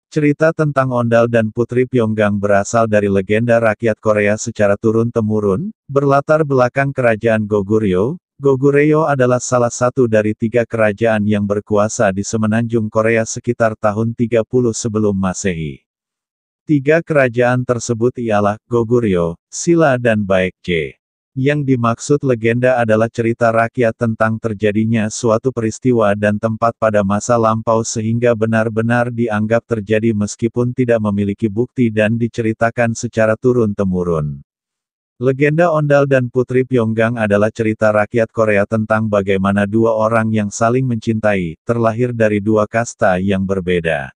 Cerita tentang Ondal dan Putri Pyeonggang berasal dari legenda rakyat Korea secara turun-temurun, berlatar belakang kerajaan Goguryeo. Goguryeo adalah salah satu dari 3 kerajaan yang berkuasa di semenanjung Korea sekitar tahun 30 sebelum Masehi. 3 kerajaan tersebut ialah Goguryeo, Silla dan Baekje. Yang dimaksud legenda adalah cerita rakyat tentang terjadinya suatu peristiwa dan tempat pada masa lampau sehingga benar-benar dianggap terjadi meskipun tidak memiliki bukti dan diceritakan secara turun-temurun. Legenda Ondal dan Putri Pyeonggang adalah cerita rakyat Korea tentang bagaimana 2 orang yang saling mencintai, terlahir dari 2 kasta yang berbeda.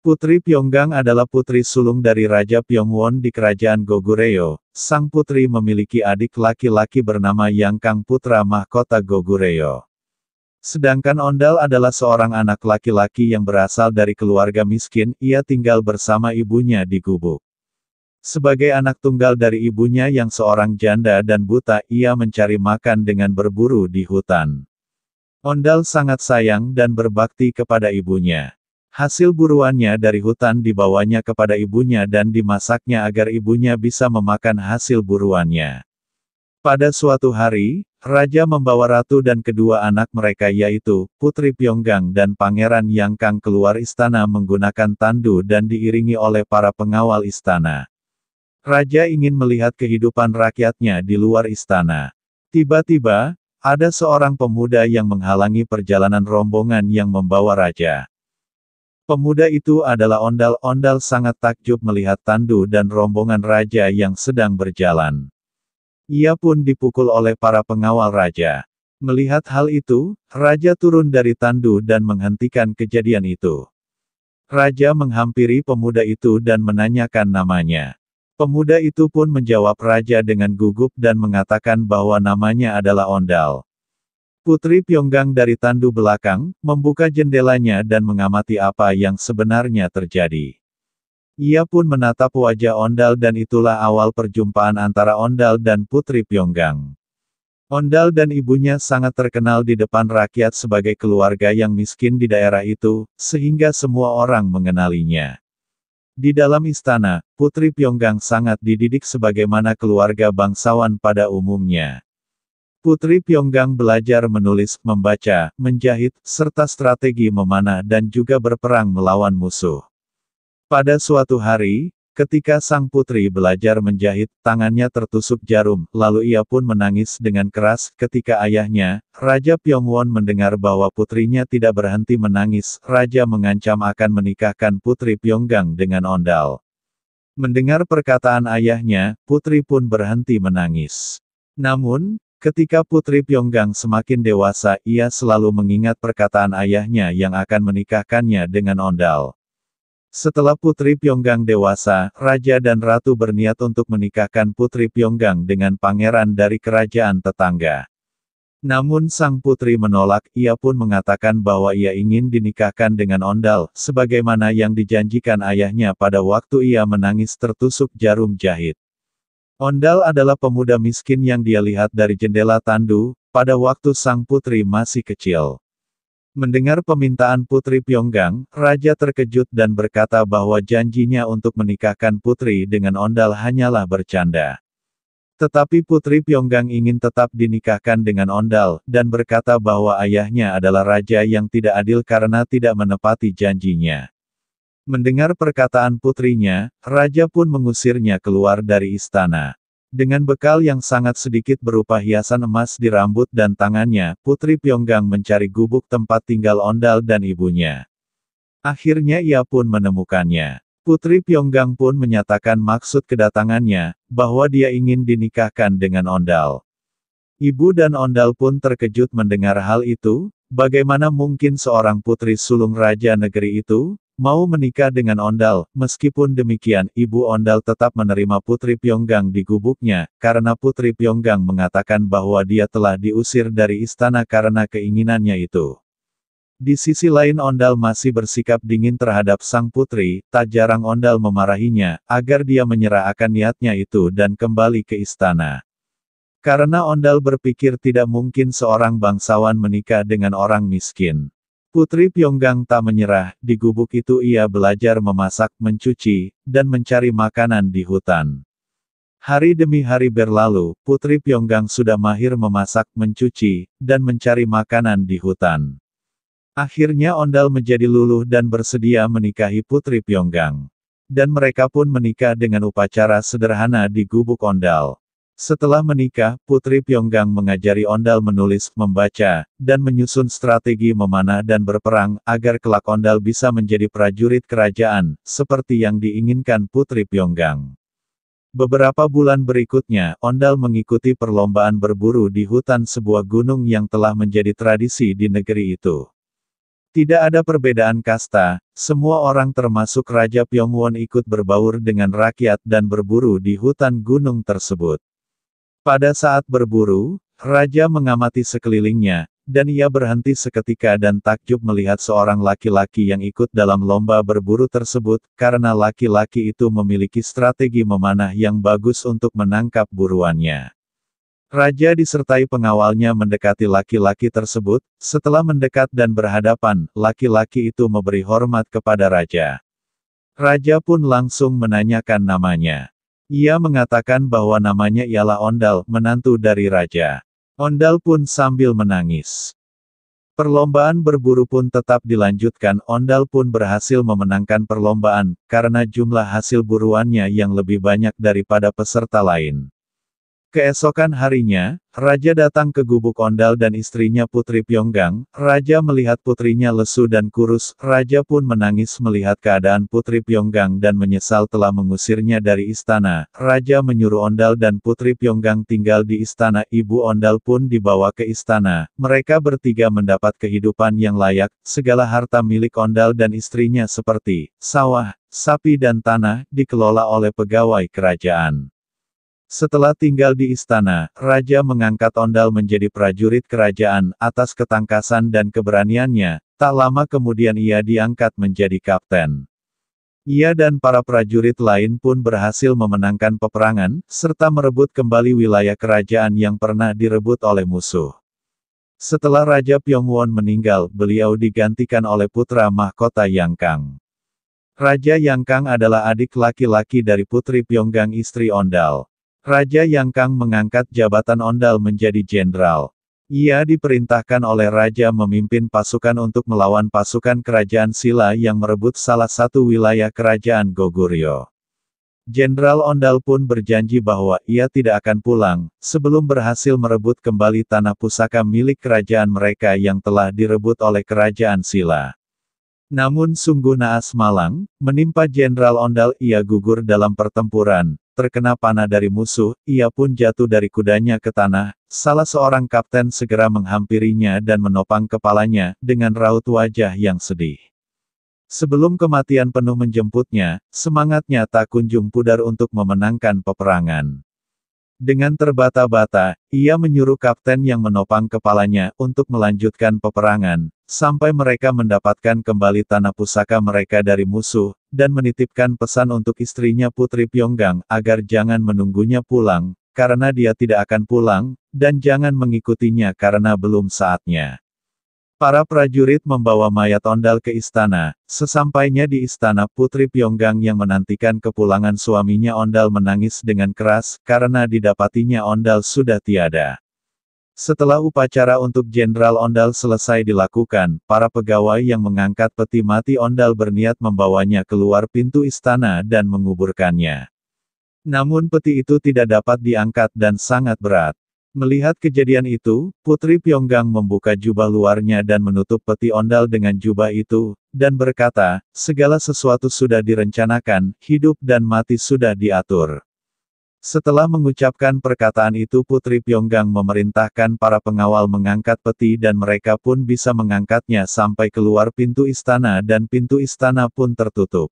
Putri Pyeonggang adalah putri sulung dari Raja Pyeongwon di kerajaan Goguryeo. Sang putri memiliki adik laki-laki bernama Yang Kang putra mahkota Goguryeo. Sedangkan Ondal adalah seorang anak laki-laki yang berasal dari keluarga miskin, ia tinggal bersama ibunya di gubuk. Sebagai anak tunggal dari ibunya yang seorang janda dan buta, ia mencari makan dengan berburu di hutan. Ondal sangat sayang dan berbakti kepada ibunya. Hasil buruannya dari hutan dibawanya kepada ibunya dan dimasaknya agar ibunya bisa memakan hasil buruannya. Pada suatu hari, Raja membawa ratu dan kedua anak mereka yaitu, Putri Pyeonggang dan Pangeran Yang Kang keluar istana menggunakan tandu dan diiringi oleh para pengawal istana. Raja ingin melihat kehidupan rakyatnya di luar istana. Tiba-tiba, ada seorang pemuda yang menghalangi perjalanan rombongan yang membawa raja. Pemuda itu adalah Ondal. Ondal sangat takjub melihat tandu dan rombongan raja yang sedang berjalan. Ia pun dipukul oleh para pengawal raja. Melihat hal itu, raja turun dari tandu dan menghentikan kejadian itu. Raja menghampiri pemuda itu dan menanyakan namanya. Pemuda itu pun menjawab raja dengan gugup dan mengatakan bahwa namanya adalah Ondal. Putri Pyeonggang dari tandu belakang, membuka jendelanya dan mengamati apa yang sebenarnya terjadi. Ia pun menatap wajah Ondal dan itulah awal perjumpaan antara Ondal dan Putri Pyeonggang. Ondal dan ibunya sangat terkenal di depan rakyat sebagai keluarga yang miskin di daerah itu, sehingga semua orang mengenalinya. Di dalam istana, Putri Pyeonggang sangat dididik sebagaimana keluarga bangsawan pada umumnya. Putri Pyeonggang belajar menulis, membaca, menjahit, serta strategi memanah dan juga berperang melawan musuh. Pada suatu hari, ketika sang putri belajar menjahit, tangannya tertusuk jarum, lalu ia pun menangis dengan keras. Ketika ayahnya, Raja Pyeongwon mendengar bahwa putrinya tidak berhenti menangis, raja mengancam akan menikahkan Putri Pyeonggang dengan Ondal. Mendengar perkataan ayahnya, putri pun berhenti menangis. Namun, ketika Putri Pyeonggang semakin dewasa, ia selalu mengingat perkataan ayahnya yang akan menikahkannya dengan Ondal. Setelah Putri Pyeonggang dewasa, Raja dan Ratu berniat untuk menikahkan Putri Pyeonggang dengan pangeran dari kerajaan tetangga. Namun sang putri menolak, ia pun mengatakan bahwa ia ingin dinikahkan dengan Ondal, sebagaimana yang dijanjikan ayahnya pada waktu ia menangis tertusuk jarum jahit. Ondal adalah pemuda miskin yang dia lihat dari jendela tandu, pada waktu sang putri masih kecil. Mendengar permintaan Putri Pyeonggang, Raja terkejut dan berkata bahwa janjinya untuk menikahkan putri dengan Ondal hanyalah bercanda. Tetapi Putri Pyeonggang ingin tetap dinikahkan dengan Ondal, dan berkata bahwa ayahnya adalah raja yang tidak adil karena tidak menepati janjinya. Mendengar perkataan putrinya, raja pun mengusirnya keluar dari istana. Dengan bekal yang sangat sedikit berupa hiasan emas di rambut dan tangannya, Putri Pyeonggang mencari gubuk tempat tinggal Ondal dan ibunya. Akhirnya ia pun menemukannya. Putri Pyeonggang pun menyatakan maksud kedatangannya, bahwa dia ingin dinikahkan dengan Ondal. Ibu dan Ondal pun terkejut mendengar hal itu. Bagaimana mungkin seorang putri sulung raja negeri itu mau menikah dengan Ondal? Meskipun demikian, ibu Ondal tetap menerima Putri Pyeonggang di gubuknya, karena Putri Pyeonggang mengatakan bahwa dia telah diusir dari istana karena keinginannya itu. Di sisi lain Ondal masih bersikap dingin terhadap sang putri, tak jarang Ondal memarahinya, agar dia menyerah akan niatnya itu dan kembali ke istana. Karena Ondal berpikir tidak mungkin seorang bangsawan menikah dengan orang miskin. Putri Pyonggang tak menyerah, di gubuk itu ia belajar memasak, mencuci, dan mencari makanan di hutan. Hari demi hari berlalu, Putri Pyonggang sudah mahir memasak, mencuci, dan mencari makanan di hutan. Akhirnya Ondal menjadi luluh dan bersedia menikahi Putri Pyonggang. Dan mereka pun menikah dengan upacara sederhana di gubuk Ondal. Setelah menikah, Putri Pyonggang mengajari Ondal menulis, membaca, dan menyusun strategi memanah dan berperang, agar kelak Ondal bisa menjadi prajurit kerajaan, seperti yang diinginkan Putri Pyonggang. Beberapa bulan berikutnya, Ondal mengikuti perlombaan berburu di hutan sebuah gunung yang telah menjadi tradisi di negeri itu. Tidak ada perbedaan kasta, semua orang termasuk Raja Pyongwon ikut berbaur dengan rakyat dan berburu di hutan gunung tersebut. Pada saat berburu, Raja mengamati sekelilingnya, dan ia berhenti seketika dan takjub melihat seorang laki-laki yang ikut dalam lomba berburu tersebut, karena laki-laki itu memiliki strategi memanah yang bagus untuk menangkap buruannya. Raja disertai pengawalnya mendekati laki-laki tersebut, setelah mendekat dan berhadapan, laki-laki itu memberi hormat kepada Raja. Raja pun langsung menanyakan namanya. Ia mengatakan bahwa namanya ialah Ondal, menantu dari Raja. Ondal pun sambil menangis. Perlombaan berburu pun tetap dilanjutkan. Ondal pun berhasil memenangkan perlombaan, karena jumlah hasil buruannya yang lebih banyak daripada peserta lain. Keesokan harinya, Raja datang ke gubuk Ondal dan istrinya Putri Pyonggang. Raja melihat putrinya lesu dan kurus. Raja pun menangis melihat keadaan Putri Pyonggang dan menyesal telah mengusirnya dari istana. Raja menyuruh Ondal dan Putri Pyonggang tinggal di istana. Ibu Ondal pun dibawa ke istana. Mereka bertiga mendapat kehidupan yang layak. Segala harta milik Ondal dan istrinya seperti sawah, sapi dan tanah, dikelola oleh pegawai kerajaan. Setelah tinggal di istana, Raja mengangkat Ondal menjadi prajurit kerajaan. Atas ketangkasan dan keberaniannya, tak lama kemudian ia diangkat menjadi kapten. Ia dan para prajurit lain pun berhasil memenangkan peperangan, serta merebut kembali wilayah kerajaan yang pernah direbut oleh musuh. Setelah Raja Pyongwon meninggal, beliau digantikan oleh putra mahkota Yang Kang. Raja Yang Kang adalah adik laki-laki dari Putri Pyonggang istri Ondal. Raja Yang Kang mengangkat jabatan Ondal menjadi jenderal. Ia diperintahkan oleh Raja memimpin pasukan untuk melawan pasukan kerajaan Silla yang merebut salah satu wilayah kerajaan Goguryeo. Jenderal Ondal pun berjanji bahwa ia tidak akan pulang, sebelum berhasil merebut kembali tanah pusaka milik kerajaan mereka yang telah direbut oleh kerajaan Silla. Namun sungguh naas malang, menimpa Jenderal Ondal. Ia gugur dalam pertempuran. Terkena panah dari musuh, ia pun jatuh dari kudanya ke tanah. Salah seorang kapten segera menghampirinya dan menopang kepalanya, dengan raut wajah yang sedih. Sebelum kematian penuh menjemputnya, semangatnya tak kunjung pudar untuk memenangkan peperangan. Dengan terbata-bata, ia menyuruh kapten yang menopang kepalanya untuk melanjutkan peperangan, sampai mereka mendapatkan kembali tanah pusaka mereka dari musuh, dan menitipkan pesan untuk istrinya Putri Pyonggang, agar jangan menunggunya pulang, karena dia tidak akan pulang, dan jangan mengikutinya karena belum saatnya. Para prajurit membawa mayat Ondal ke istana. Sesampainya di istana, Putri Pyonggang yang menantikan kepulangan suaminya Ondal menangis dengan keras, karena didapatinya Ondal sudah tiada. Setelah upacara untuk Jenderal Ondal selesai dilakukan, para pegawai yang mengangkat peti mati Ondal berniat membawanya keluar pintu istana dan menguburkannya. Namun peti itu tidak dapat diangkat dan sangat berat. Melihat kejadian itu, Putri Pyonggang membuka jubah luarnya dan menutup peti Ondal dengan jubah itu, dan berkata, segala sesuatu sudah direncanakan, hidup dan mati sudah diatur. Setelah mengucapkan perkataan itu, Putri Pyonggang memerintahkan para pengawal mengangkat peti dan mereka pun bisa mengangkatnya sampai keluar pintu istana dan pintu istana pun tertutup.